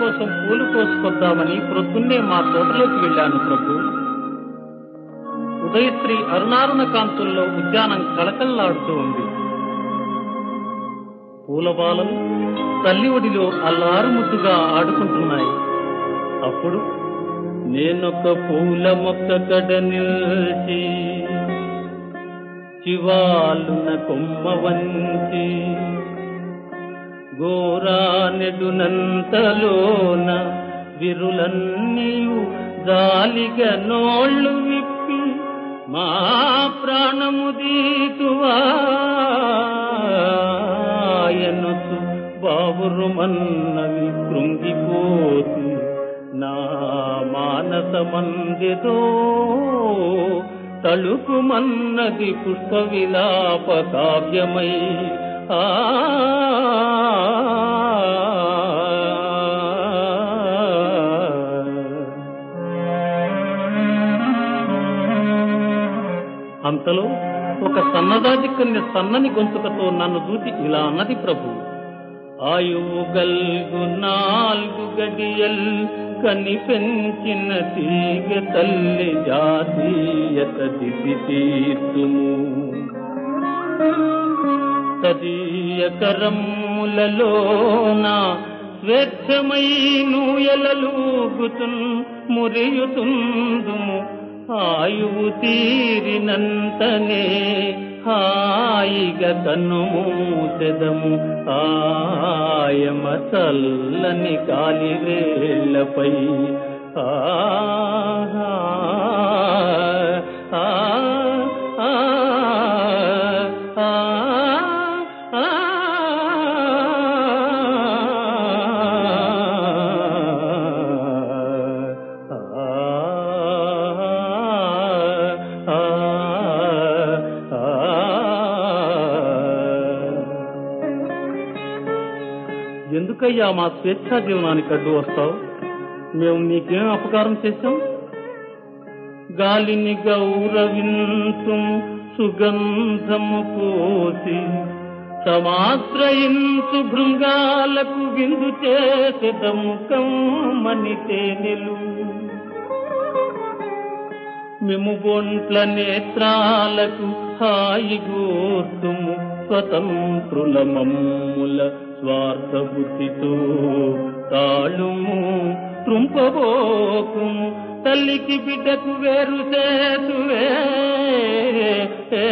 కోసం పూలు కోసుకొద్దామని ప్రొద్దున్నే మా తోటలోకి వెళ్ళాను ప్రభు. ఉదయశ్రీ అరుణారుణ కాంతుల్లో ఉద్యానం కళకళలాడుతూ ఉంది. పూలబాలలు తల్లి ఒడిలో అల్లారుముద్దుగా ఆడుకుంటున్నాయి. అప్పుడు నేనొక పూల మొక్క కడ నిల్చి చివాలున కొమ్మ వంచి గోరానెడునంతలోన విరులన్నీయు జాలిగా నోళ్ళు విప్పి మా ప్రాణము దీతువాయనసు బావురుమన్నవి కృంగిపోతి నా మానసమందిదో తళుకుమన్నది పుష్ప విలాప కావ్యమై. అంతలో ఒక సన్నదాజి కన్య సన్నని గొంతుకతో నన్ను చూసి ఇలా అన్నది ప్రభు. ఆయువు గల్గు 4 గడియల్ కని పెంచిన తీగ తల్లి జాతీయత దిసి తీర్చుము తదీయ కరములలోన స్వేచ్ఛమై నూయలూగుతున్ మురియుతుందుము ఆయువు తీరినంతనే హాయిగా కన్నుమూసెదము ఆయమ చల్లని గాలి వేళ్లపై. ఎందుకయ్యా మా స్వేచ్ఛా జీవనానికి అడ్డు వస్తావు? మేము నీకేం అపకారం చేశాం? గాలిని గౌరవింతు సుగంధము పోసి సమాశ్రయించు భృంగాలకు విందు చేసెదము కమ్మని తేనెలు మేము బొంట్ల నేత్రాలకు హాయిగోర్తుము స్వతంత్రుల మమ్ముల స్వార్థ బుద్ధితో తాళుము త్రుంపబోకుము తల్లికి బిడ్డకు వేరు చేతువే. ఏ